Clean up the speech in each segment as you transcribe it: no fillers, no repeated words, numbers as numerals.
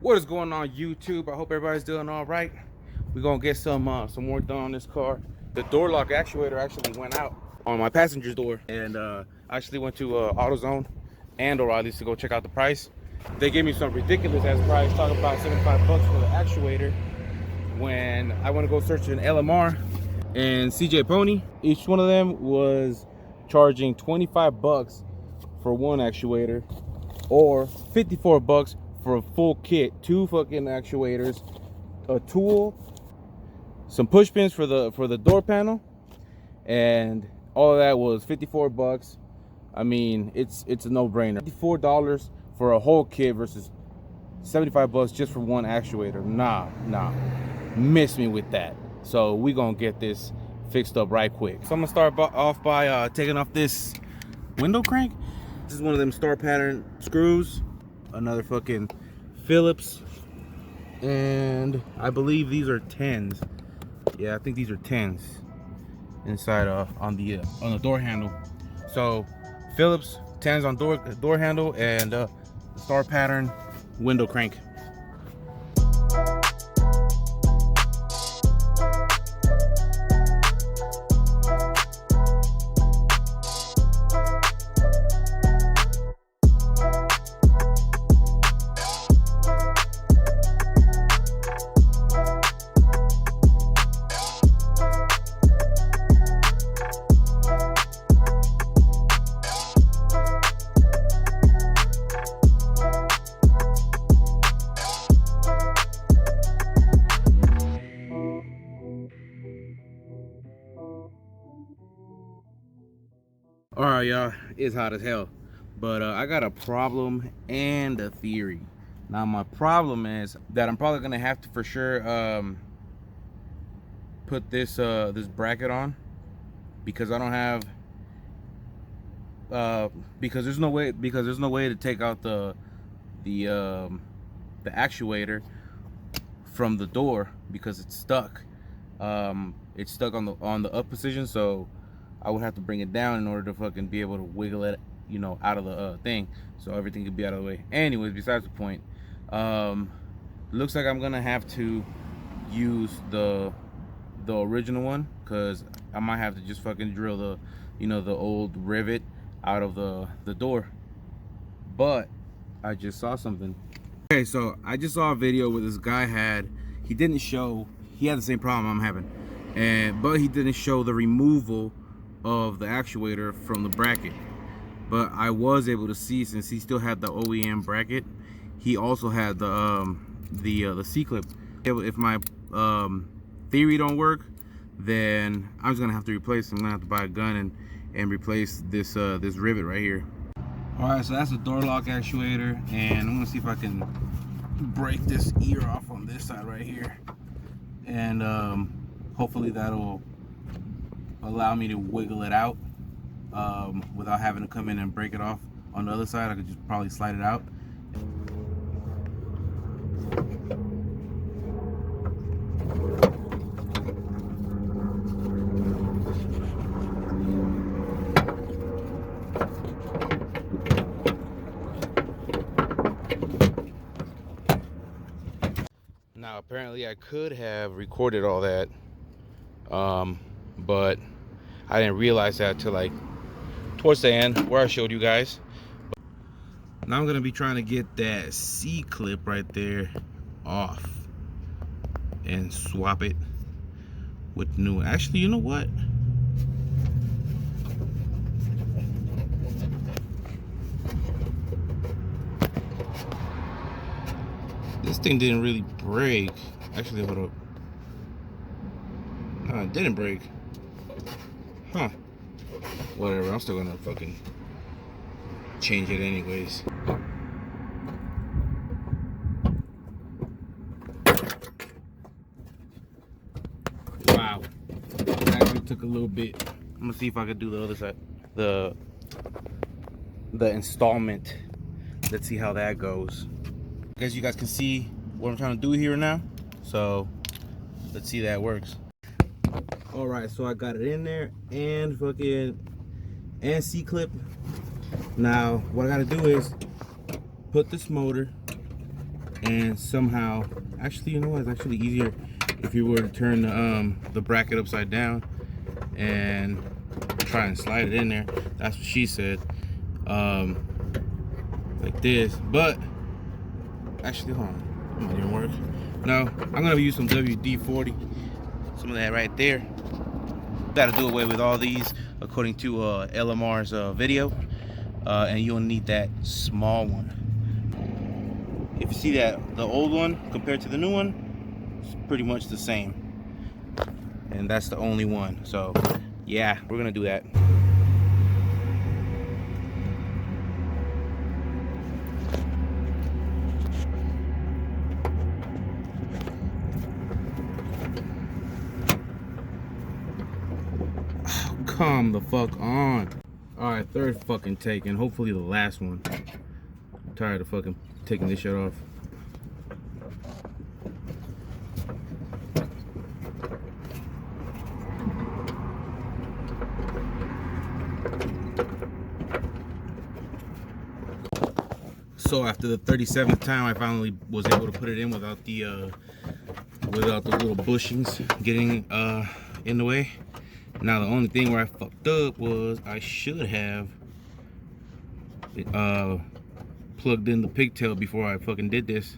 What is going on, YouTube? I hope everybody's doing all right. We're gonna get some work done on this car. The door lock actuator actually went out on my passenger's door, and I actually went to AutoZone and O'Reilly's to go check out the price. They gave me some ridiculous ass price, talking about 75 bucks for the actuator. When I want to go search an LMR and CJ Pony, each one of them was charging 25 bucks for one actuator, or 54 bucks for a full kit, two fucking actuators, a tool, some push pins for the door panel, and all of that was 54 bucks. I mean, it's a no-brainer. $54 for a whole kit versus 75 bucks just for one actuator. Nah, miss me with that. So we gonna get this fixed up right quick. So I'm gonna start off by taking off this window crank. This is one of them star pattern screws, another fucking Phillips, and I believe these are 10s. Yeah, I think these are 10s inside on the door handle. So Phillips 10s on door handle, and star pattern window crank. All right, y'all, it's hot as hell, but I got a problem and a theory. Now, my problem is that I'm probably gonna have to for sure put this this bracket on, because I don't have because there's no way to take out the actuator from the door, because it's stuck. It's stuck on the up position, so I would have to bring it down in order to fucking be able to wiggle it, you know, out of the thing, so everything could be out of the way. Anyways, besides the point, looks like I'm gonna have to use the original one, because I might have to just fucking drill the, you know, the old rivet out of the door. But I just saw something. Okay, so I just saw a video where this guy had he had the same problem I'm having, but he didn't show the removal of the actuator from the bracket. But I was able to see, since he still had the OEM bracket, he also had the C-clip. If my theory don't work, then I'm just gonna have to replace. I'm gonna have to buy a gun and replace this this rivet right here. All right, so that's a door lock actuator, and I'm gonna see if I can break this ear off on this side right here, and hopefully that'll allow me to wiggle it out without having to come in and break it off. On the other side, I could just probably slide it out. Now, apparently I could have recorded all that, but I didn't realize that till like towards the end where I showed you guys. Now I'm gonna be trying to get that C clip right there off and swap it with the new one. Actually, you know what? This thing didn't really break. Actually, hold up. No, it didn't break. Huh. Whatever, I'm still gonna fucking change it anyways. Wow. It actually took a little bit. I'm gonna see if I could do the other side. The installment. Let's see how that goes. I guess you guys can see what I'm trying to do here now. So let's see that works. All right, so I got it in there and C-clip. Now what I gotta do is put this motor and somehow, actually, you know what, it's actually easier if you were to turn the bracket upside down and try and slide it in there. That's what she said. Like this, but actually, hold on, it might even work. No, I'm gonna use some WD-40, some of that right there. Gotta do away with all these according to LMR's video, and you'll need that small one. If you see that, the old one compared to the new one, it's pretty much the same, and that's the only one. So yeah, we're gonna do that. Come the fuck on. All right, third fucking take, and hopefully the last one. I'm tired of fucking taking this shit off. So after the 37th time, I finally was able to put it in without the little bushings getting in the way. Now the only thing where I fucked up was I should have plugged in the pigtail before I fucking did this.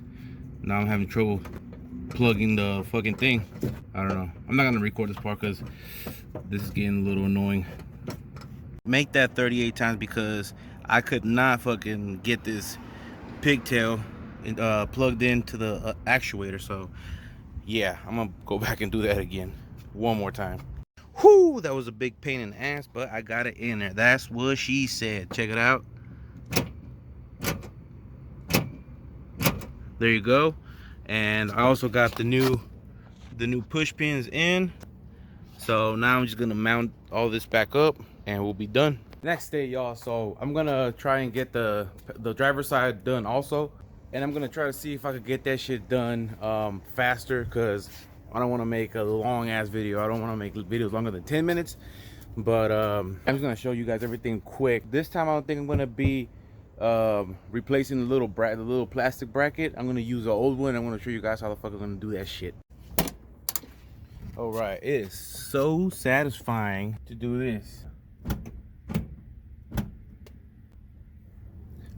Now I'm having trouble plugging the fucking thing. I don't know. I'm not gonna record this part because this is getting a little annoying. Make that 38 times because I could not fucking get this pigtail plugged into the actuator. So yeah, I'm gonna go back and do that again one more time. Whoo, that was a big pain in the ass, but I got it in there. That's what she said. Check it out. There you go. And I also got the new push pins in. So now I'm just gonna mount all this back up and we'll be done. Next day, y'all. So I'm gonna try and get the driver's side done also. And I'm gonna try to see if I could get that shit done faster, because I don't want to make a long ass video. I don't want to make videos longer than 10 minutes. But I'm just gonna show you guys everything quick. This time I don't think I'm gonna be replacing the little plastic bracket. I'm gonna use the old one. I'm gonna show you guys how the fuck I'm gonna do that shit. All right, it is so satisfying to do this.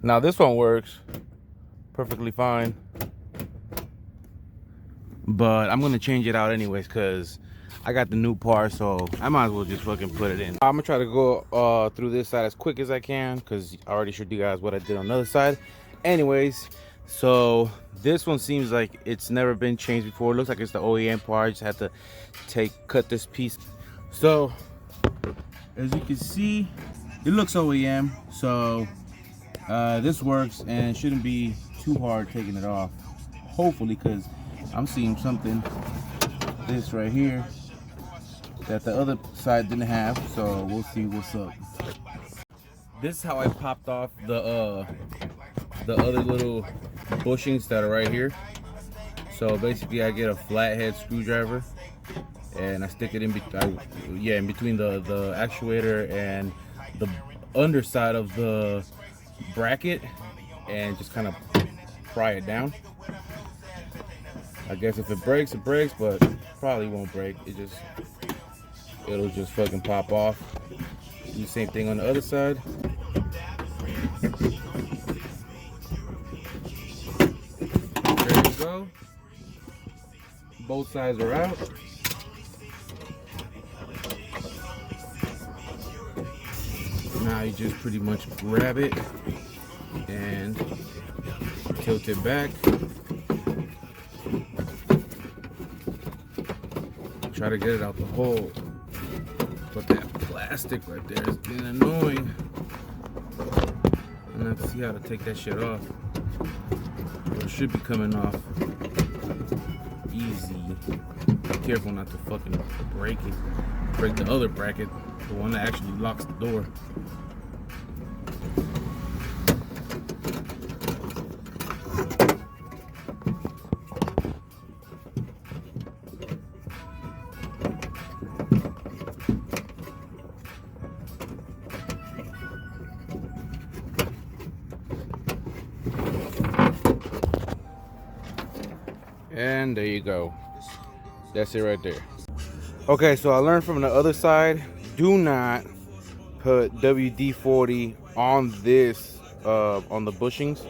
Now this one works perfectly fine, but I'm gonna change it out anyways because I got the new part, so I might as well just fucking put it in. I'm gonna try to go through this side as quick as I can because I already showed you guys what I did on the other side. Anyways, so this one seems like it's never been changed before. It looks like it's the OEM part. I just had to cut this piece. So as you can see, it looks OEM, so this works and it shouldn't be too hard taking it off, hopefully, because I'm seeing something, this right here, that the other side didn't have. So we'll see what's up. This is how I popped off the other little bushings that are right here. So basically I get a flathead screwdriver and I stick it in between the actuator and the underside of the bracket, and just kind of pry it down. I guess if it breaks, it breaks, but probably won't break. It'll just fucking pop off. Do the same thing on the other side. There you go. Both sides are out. Now you just pretty much grab it and tilt it back. Try to get it out the hole. But that plastic right there is getting annoying. And I have to see how to take that shit off. But it should be coming off easy. Be careful not to fucking break it. Break the other bracket, the one that actually locks the door. And there you go. That's it right there. Okay, so I learned from the other side, do not put WD-40 on this, on the bushings.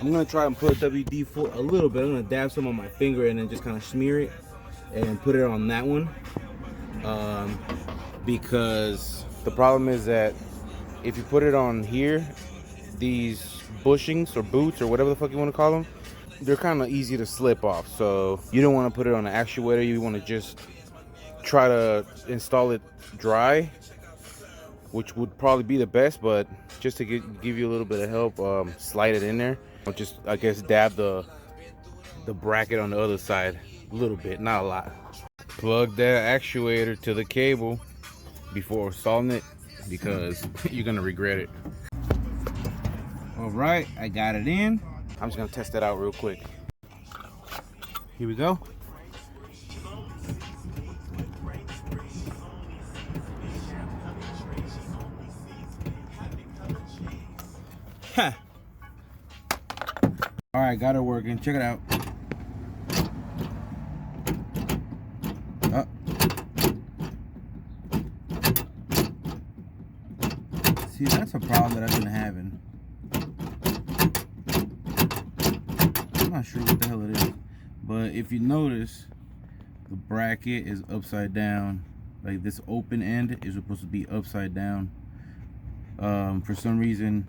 I'm gonna try and put WD-40 a little bit. I'm gonna dab some on my finger and then just kind of smear it and put it on that one. Because the problem is that if you put it on here, these bushings or boots or whatever the fuck you want to call them, they're kind of easy to slip off. So you don't want to put it on the actuator. You want to just try to install it dry, which would probably be the best, but just to give you a little bit of help, slide it in there. Just, I guess, dab the bracket on the other side a little bit, not a lot. Plug that actuator to the cable before installing it, because you're gonna regret it. All right, I got it in. I'm just gonna test that out real quick. Here we go. Huh. All right, got it working. Check it out. See, that's a problem that I've been having. I'm not sure what the hell it is, but if you notice, the bracket is upside down. Like, this open end is supposed to be upside down. For some reason,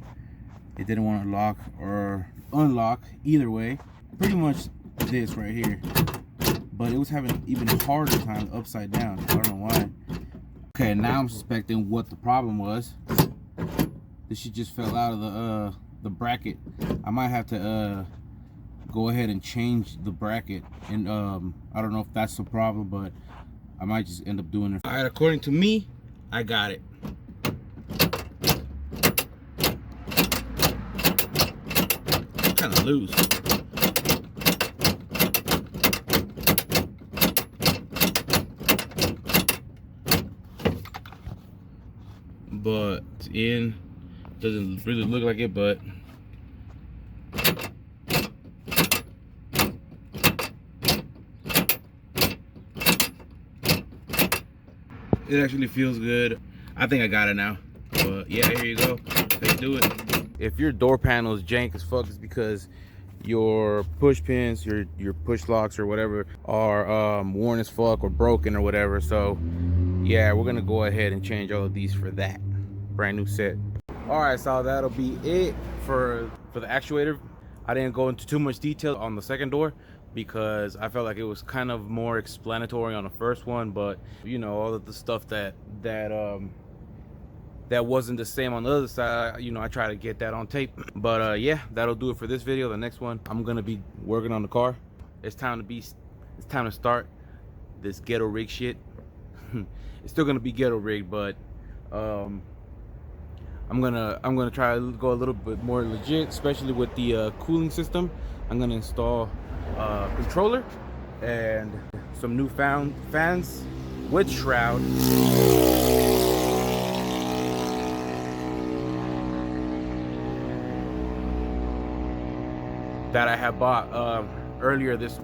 it didn't want to lock or unlock. Either way, pretty much this right here. But it was having even a harder time upside down. I don't know why. Okay, now I'm suspecting what the problem was. This shit just fell out of the bracket. I might have to go ahead and change the bracket, and I don't know if that's the problem, but I might just end up doing it. All right, according to me, I got it. Kind of loose. But in doesn't really look like it, but it actually feels good. I think I got it now. But yeah, here you go. Let's do it. If your door panel is jank as fuck, it's because your push pins, your push locks or whatever are worn as fuck or broken or whatever. So yeah, we're gonna go ahead and change all of these for that brand new set. All right, so that'll be it for the actuator. I didn't go into too much detail on the second door because I felt like it was kind of more explanatory on the first one, but you know, all of the stuff that wasn't the same on the other side, you know, I try to get that on tape. But yeah, that'll do it for this video. The next one, I'm gonna be working on the car. It's time to start this ghetto rig shit. It's still gonna be ghetto rig, but I'm gonna try to go a little bit more legit, especially with the cooling system. I'm gonna install a controller and some newfound fans with shroud. That I have bought earlier this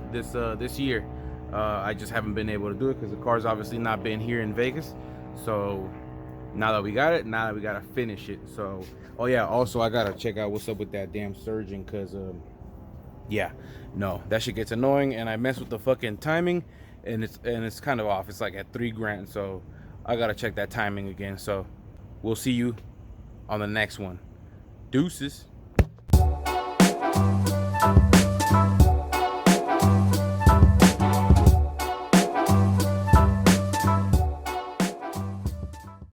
year. I just haven't been able to do it because the car's obviously not been here in Vegas. So now that we got it, now that we gotta finish it. So, oh yeah, also I gotta check out what's up with that damn surging, because yeah, no, that shit gets annoying, and I mess with the fucking timing, and it's kind of off. It's like at 3 grand, so I gotta check that timing again. So we'll see you on the next one. Deuces.